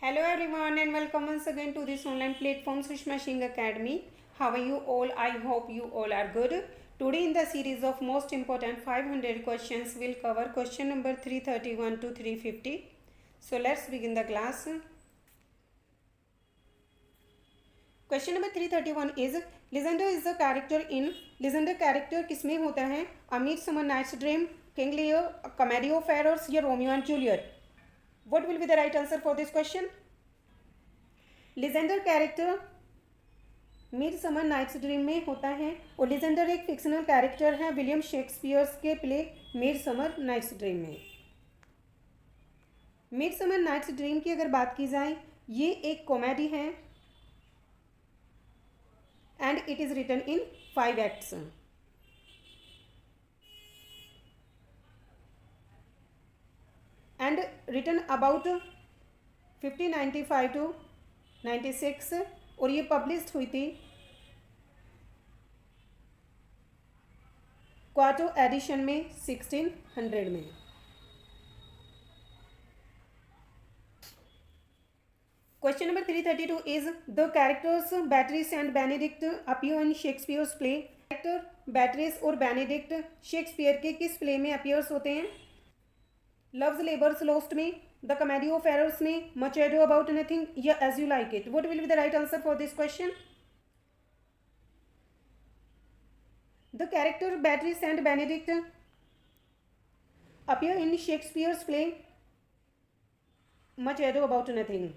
Hello everyone and welcome once again to this online platform Sushma Singh Academy. How are you all? I hope you all are good. Today in the series of most important 500 questions we'll cover question number 331 to 350. So let's begin the class. Question number 331 is Lysander is the character in Lysander character किसमें होता है? A Midsummer Night's Dream, King Lear, A Comedy of Errors या Romeo and Juliet? What will be the right answer for this question? Lysander character Midsummer Night's Dream में होता है और Lysander एक fictional character है William Shakespeare's के play Midsummer Night's Dream में। Midsummer Night's Dream की अगर बात की जाए ये एक कॉमेडी है and it is written in 5 acts and written about 1595 to 96 और ये पब्लिश हुई थी क्वार्टो एडिशन में 1600 में। Question number 332 is the characters Beatrice and Benedick appear in Shakespeare's play. Character Beatrice और बेनेडिक्ट शेक्सपियर के किस प्ले में अपीयर्स होते हैं? लव्स लेबर्स लॉस्ट में, द कॉमेडी ऑफ एरर्स में, मच एडो अबाउट नथिंग या As You Like It? What will be the right answer for this question? The character Beatrice and Benedick appear in Shakespeare's play Much Ado About Nothing.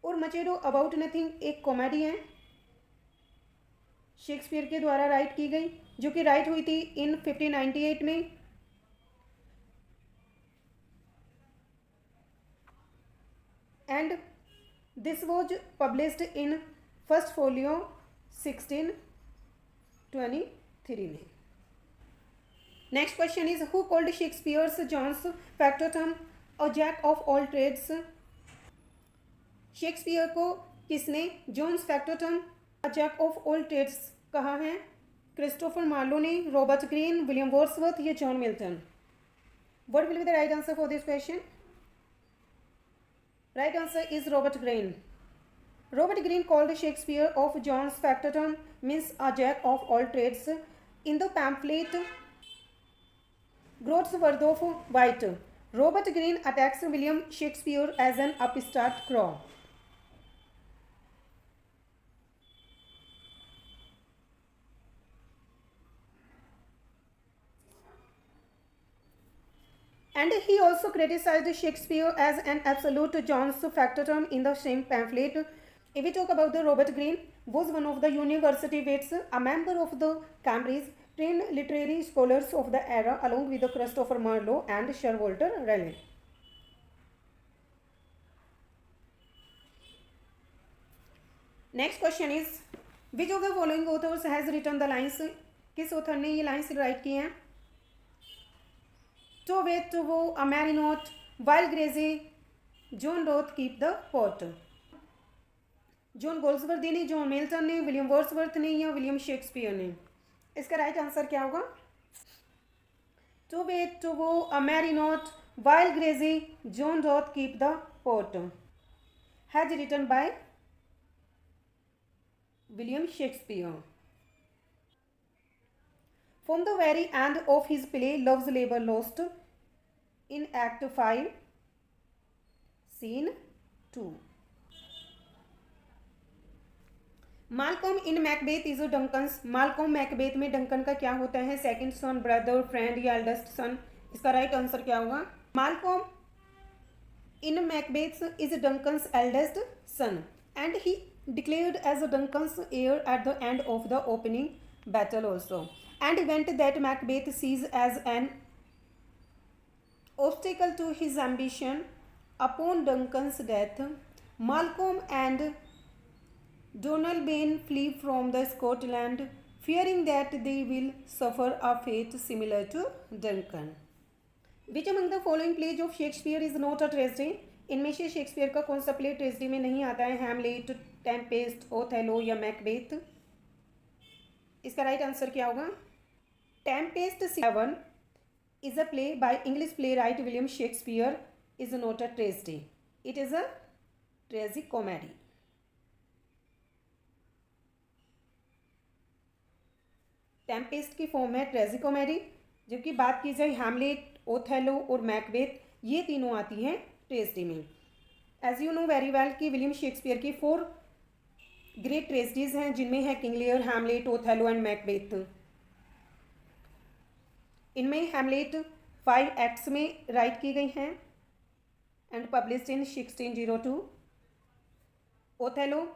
और Much Ado About Nothing एक comedy है Shakespeare के द्वारा right की गई जो कि right हुई थी इन 1598 में and this was published in first folio 1623 में। Next question is who called Shakespeare's Johannes factotum और jack of all trades? Shakespeare को किसने Johannes factotum jack of all trades कहा है? क्रिस्टोफर मार्लो ने, रॉबर्ट ग्रीन, विलियम वर्ड्सवर्थ या John Milton? What will be the right answer for this question? Right answer is Robert Greene. Robert Greene called Shakespeare of John's factotum means a jack of all trades. In the pamphlet Groatsworth of White, Robert Greene attacks William Shakespeare as an upstart crow. And he also criticized Shakespeare as an absolute John's factotum in the same pamphlet. If we talk about the Robert Greene, was one of the university wits, a member of the Cambridge, trained literary scholars of the era along with the Christopher Marlowe and Sir Walter Raleigh. Next question is, which of the following authors has written the lines? किस author ने ये lines right किए हैं? To wait to wo, a marinot, while Gracie, John Roth keep the port. John Galsworthy ने, John Milton ने, William Wordsworth ने या William Shakespeare ने? इसका राइट आंसर क्या होगा? To wait to wo, a marinot, while Gracie, John Roth keep the port. Has written by William Shakespeare. From the very end of his play Love's Labour Lost in Act 5, Scene 2. Malcolm in Macbeth is Duncan's. Malcolm Macbeth में Duncan का क्या होता है? Second सन, brother, friend या eldest son? इसका right answer क्या होगा? Malcolm in Macbeth is Duncan's eldest son and he declared as Duncan's heir at the end of the opening battle also. An event that Macbeth sees as an obstacle to his ambition. Upon Duncan's death, Malcolm and Donalbain flee from the Scotland, fearing that they will suffer a fate similar to Duncan. Which among the following plays of Shakespeare is not a tragedy? इनमें से Shakespeare का कौन सा play tragedy में नहीं आता है? Hamlet, Tempest, Othello या मैकबेथ? इसका राइट आंसर क्या होगा? Tempest 7 is a play by English playwright William Shakespeare. is not a tragedy. It is a tragicomedy. Tempest की फॉर्म है ट्रेजिकोमेडी, जबकि बात की जाए हैमलेट, ओथेलो और मैकबेथ, ये तीनों आती हैं ट्रेजिडी में. As you know very well कि विलियम शेक्सपियर की 4 ग्रेट ट्रेजिडीज हैं, जिनमें है King Lear, Hamlet, Othello and Macbeth. इनमें हैमलेट 5 एक्ट्स में राइट की गई हैं एंड पब्लिश्ड इन 1602. ओथेलो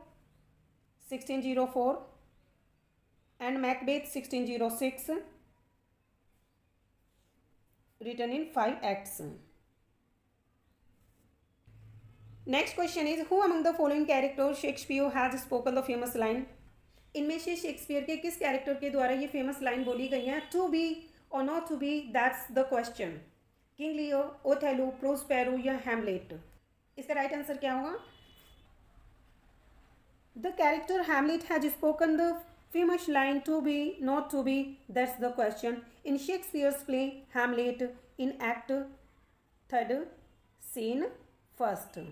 1604 and Macbeth 1606, written in 5 acts. Next question is, who among the following characters Shakespeare has spoken the famous line? इनमें से Shakespeare के किस कैरेक्टर के द्वारा ये फेमस लाइन बोली गई है? To be or not to be, that's the question. King Lear, Othello, Prospero या हैमलेट? इसका राइट आंसर क्या होगा? The character Hamlet has spoken the famous line to be not to be, that's the question, in Shakespeare's play Hamlet in act 3 scene 1.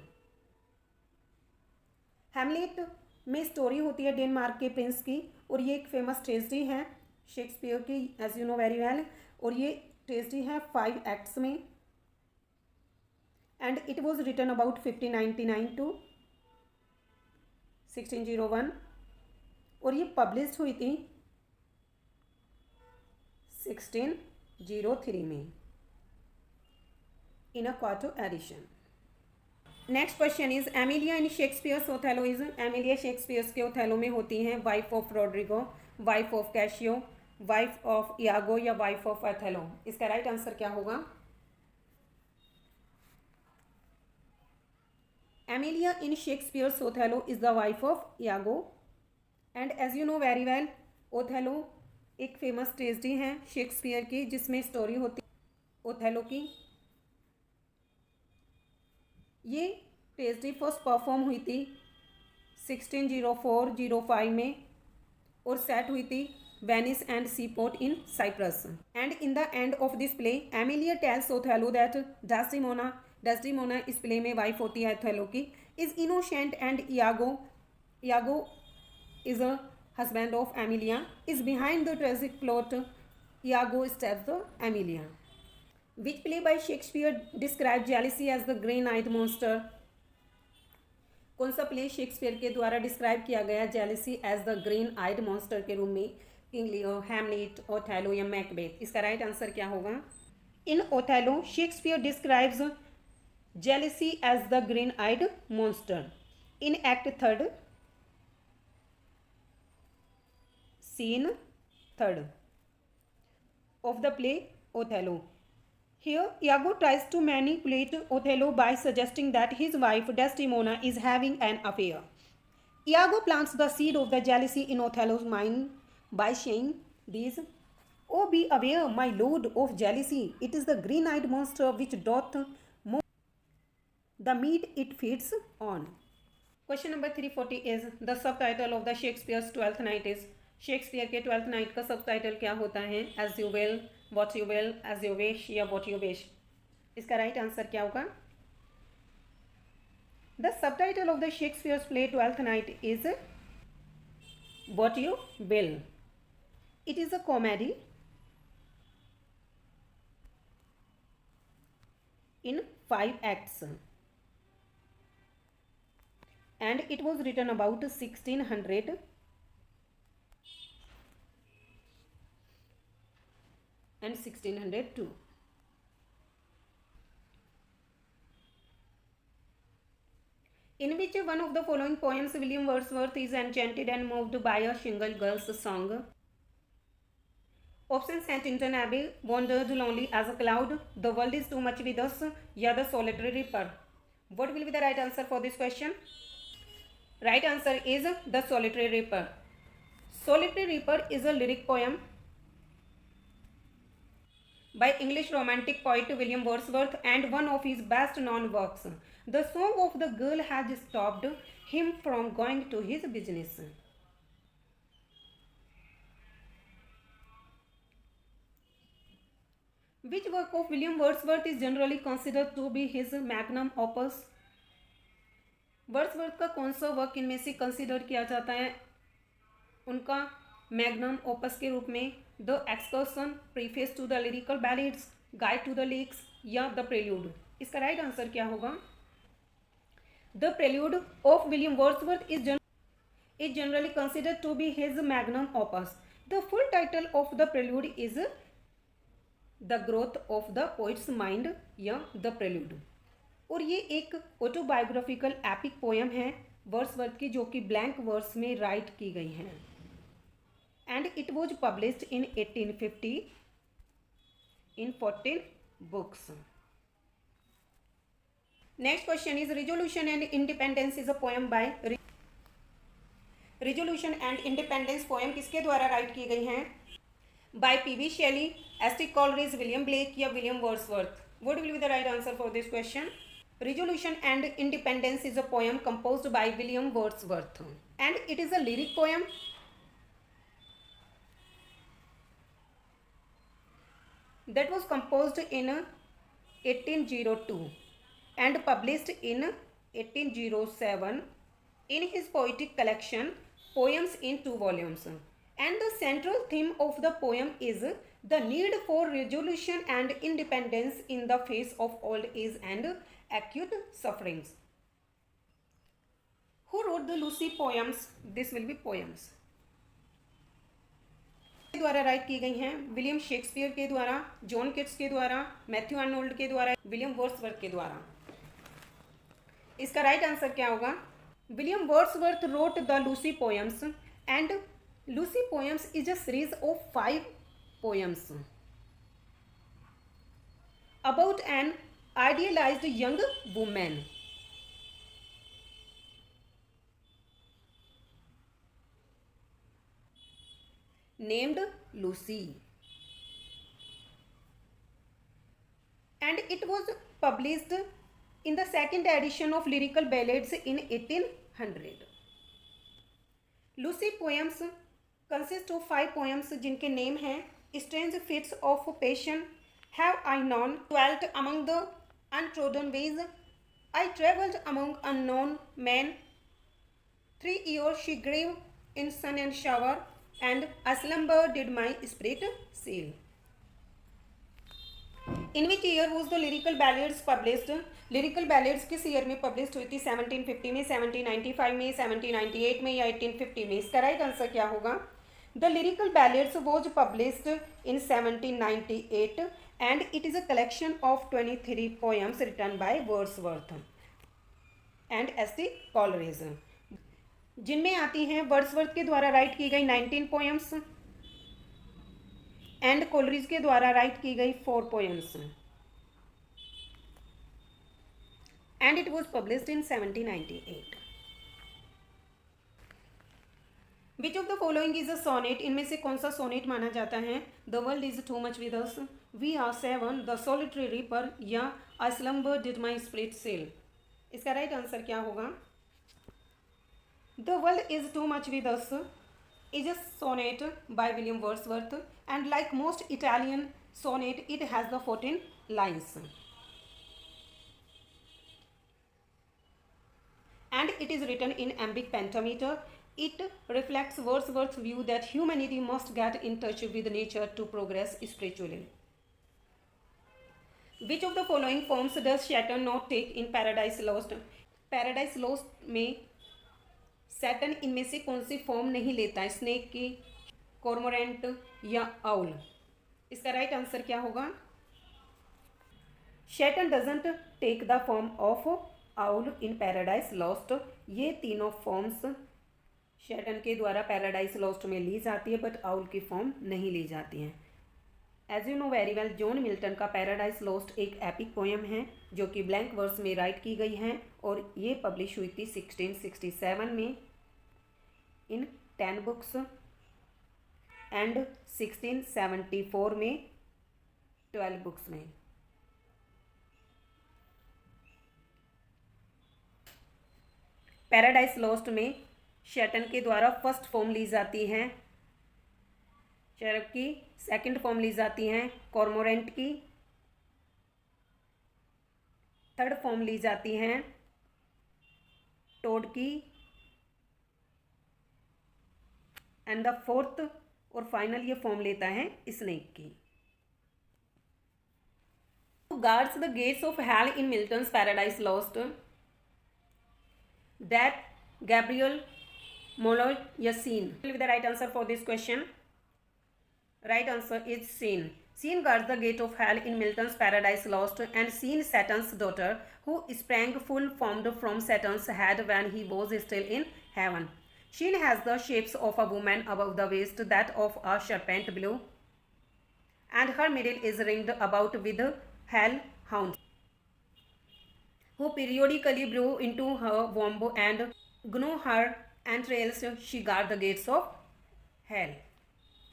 Hamlet में story होती है Denmark के prince की, और ये एक फेमस ट्रेजिडी है शेक्सपियर की, as you know very well. और ये ट्रेजिडी है 5 एक्ट्स में and it was written about 1599 to 1601 और ये पब्लिश हुई थी 1603 में in a quarto edition. Next question is, Emilia in Shakespeare's Othello is? Emilia Shakespeare's के ओथेलो में होती हैं wife of Rodrigo, wife of Cassio, wife of Iago या वाइफ ऑफ ओथेलो? इसका राइट आंसर क्या होगा? Emilia in Shakespeare's Othello is the wife of Iago. And as you know very well, Othello एक famous tragedy है Shakespeare की, जिसमें story होती है ओथेलो की. ये ट्रेजिडी फर्स्ट परफॉर्म हुई थी 1604-05 में और सेट हुई थी Venice and seaport in Cyprus. And in the end of this play Emilia tells Othello that Desdemona इस प्ले में वाइफ होती है ओथेलो की, is innocent and Iago is a husband of Emilia, is behind the tragic plot. Iago stabs the Emilia. Which play by Shakespeare described jealousy as the green-eyed monster? कौन सा play Shakespeare के द्वारा describe किया गया jealousy as the green eyed monster के रूप में? King Lear, Hamlet, Othello या मैकबेथ? इसका राइट आंसर क्या होगा? In Othello Shakespeare describes jealousy as the green-eyed monster. In Act 3 scene 3 of the play Othello. Here Iago tries to manipulate Othello by suggesting that his wife Desdemona is having an affair. Iago plants the seed of the jealousy in Othello's mind by saying these, "Oh, be aware, my lord, of jealousy. It is the green-eyed monster which doth mock the meat it feeds on." Question number 340 is, the subtitle of the Shakespeare's Twelfth Night is? Shakespeare के 12th night का subtitle क्या होता है? As you will, what you will, as you wish या what you wish? इसका right answer क्या होगा? The subtitle of the Shakespeare's play 12th night is what you will. It is a comedy in 5 acts and it was written about 1600 and 1602. In which one of the following poems William Wordsworth is enchanted and moved by a single girl's song? Options: St. Tintin Abbey, Wandered lonely as a cloud, The world is too much with us, या The solitary reaper? What will be the right answer for this question? Right answer is The solitary reaper. Solitary reaper is a lyric poem by English romantic poet William Wordsworth and one of his best known works. The song of the girl has stopped him from going to his business. Which work of William Wordsworth is generally considered to be his magnum opus? Wordsworth का कौन सा work इनमें से consider किया जाता है उनका magnum opus के रूप में? The excursion, preface to the lyrical ballads, guide to the lakes या द प्रेल्यूड? इसका राइट आंसर क्या होगा? The prelude of William Wordsworth is generally considered to be his magnum opus. The full title of the prelude is the growth of the poet's mind या the prelude. और ये एक autobiographical epic poem है Wordsworth की, जो कि blank verse में write की गई है. And it was published in 1850 in 14 books. Next question is Resolution and Independence is a poem by Resolution and Independence poem किसके द्वारा राइट की गई हैं? By P.B. Shelley, S.T. Coleridge, William Blake या William Wordsworth? What will be the right answer for this question? Resolution and Independence is a poem composed by William Wordsworth and it is a lyric poem that was composed in 1802 and published in 1807 in his poetic collection Poems in 2 volumes. And the central theme of the poem is the need for resolution and independence in the face of old age and acute sufferings. Who wrote the Lucy poems? This will be poems. द्वारा right की गई हैं William Shakespeare के द्वारा, John Keats के द्वारा, Matthew Arnold के द्वारा, विलियम वर्ड्सवर्थ के द्वारा. इसका राइट आंसर क्या होगा? William Wordsworth wrote the Lucy poems and Lucy poems is a series of 5 poems about an idealised young women. Named Lucy, and it was published in the second edition of Lyrical Ballads in 1800. Lucy poems consist of 5 poems जिनके name हैं Strange Fits of Passion, Have I Known, Dwelt Among the Untrodden Ways, I Travelled Among Unknown Men, 3 years She Grieve in Sun and Shower, and A Slumber Did My Spirit Seal. In which year was the Lyrical Ballads published? Lyrical Ballads किस year में publish हुई थी? 1750 में, 1795 में, 1798 में या 1850 में? इसका राइट आंसर क्या होगा? The Lyrical Ballads was published in 1798 and it is a collection of 23 poems written by Wordsworth and S.T. Coleridge, जिनमें आती हैं वर्ड्सवर्थ के द्वारा राइट की गई 19 पोएम्स एंड कोलरिज के द्वारा राइट की गई 4 poems and it was published in 1798. Which of the following is a sonnet? इनमें से कौन सा सोनेट माना जाता है? The world is too much with us, we are 7, the solitary reaper या I slumber did my spirit seal? इसका right answer क्या होगा? The World is Too Much With Us is a sonnet by William Wordsworth, and like most Italian sonnet, it has the 14 lines. And it is written in iambic pentameter. It reflects Wordsworth's view that humanity must get in touch with nature to progress spiritually. Which of the following forms does Saturn not take in Paradise Lost? Paradise Lost में Saturn इनमें से कौन सी form नहीं लेता है? Snake की, cormorant या owl? इसका राइट आंसर क्या होगा? Saturn doesn't take the form of owl in Paradise Lost. ये तीनों फॉर्म्स सैटर्न के द्वारा पैराडाइज लॉस्ट में ली जाती है, बट आउल की फॉर्म नहीं ली जाती हैं. As you know very well, John Milton का पैराडाइज लॉस्ट एक एपिक पोएम है जो कि ब्लैंक वर्स में राइट की गई है और ये पब्लिश हुई थी 1667 में इन 10 बुक्स एंड 1674 में 12 बुक्स में. पैराडाइज लॉस्ट में शैटन के द्वारा फर्स्ट फॉर्म ली जाती है चरब की, सेकंड फॉर्म ली जाती हैं कॉर्मोरेंट की थर्ड फॉर्म ली जाती है टोड की, एंड द फोर्थ और फाइनल ये फॉर्म लेता है स्नेक की। Guards the gates of hell in Milton's Paradise Lost, that Gabriel Moloyasin will be the right answer for this question. Right answer is Sin. Sin guards the gate of hell in Milton's Paradise Lost, and Sin, Saturn's daughter, who sprang full formed from Saturn's head when he was still in heaven. Sin has the shapes of a woman above the waist, that of a serpent below, and her middle is ringed about with hell hounds, who periodically blow into her womb and gnaw her entrails. She guards the gates of hell.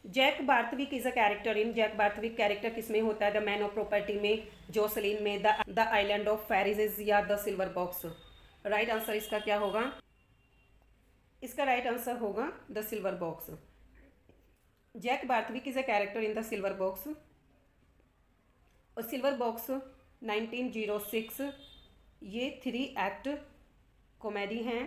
Jack Barthwick is a character in, Jack Barthwick character किसमें होता है? The man of property में, Jocelyn में, the island of Pharisees या the silver box. Right answer इसका क्या होगा? इसका राइट आंसर होगा the silver box. Jack Barthwick is a character in the silver box, और सिल्वर बॉक्स 1906 ये 3 एक्ट कॉमेडी हैं।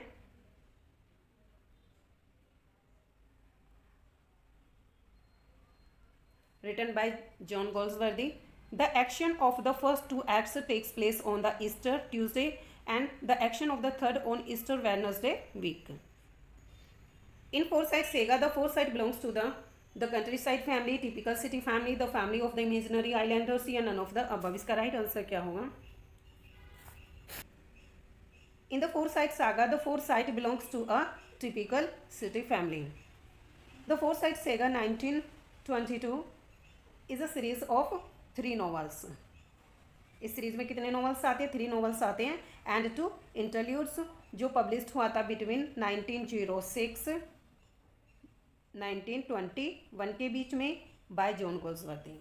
Written by John Goldsworthy. The action of the first 2 acts takes place on the Easter Tuesday, and the action of the third on Easter Wednesday week. In Forsyth saga, the Forsyth belongs to the countryside family, typical city family, the family of the imaginary islanders, या none of the above. इसका right answer क्या होगा? In the Forsyth saga, the Forsyth belongs to a typical city family. The Forsyth saga 1922 is a series of 3 novels. इस series में कितने novels आते हैं? 3 novels आते हैं, एंड 2 इंटरल्यूड्स जो पब्लिश्ड हुआ था बिटवीन 1906 1921 के बीच में बाय जॉन गोल्सवर्दी।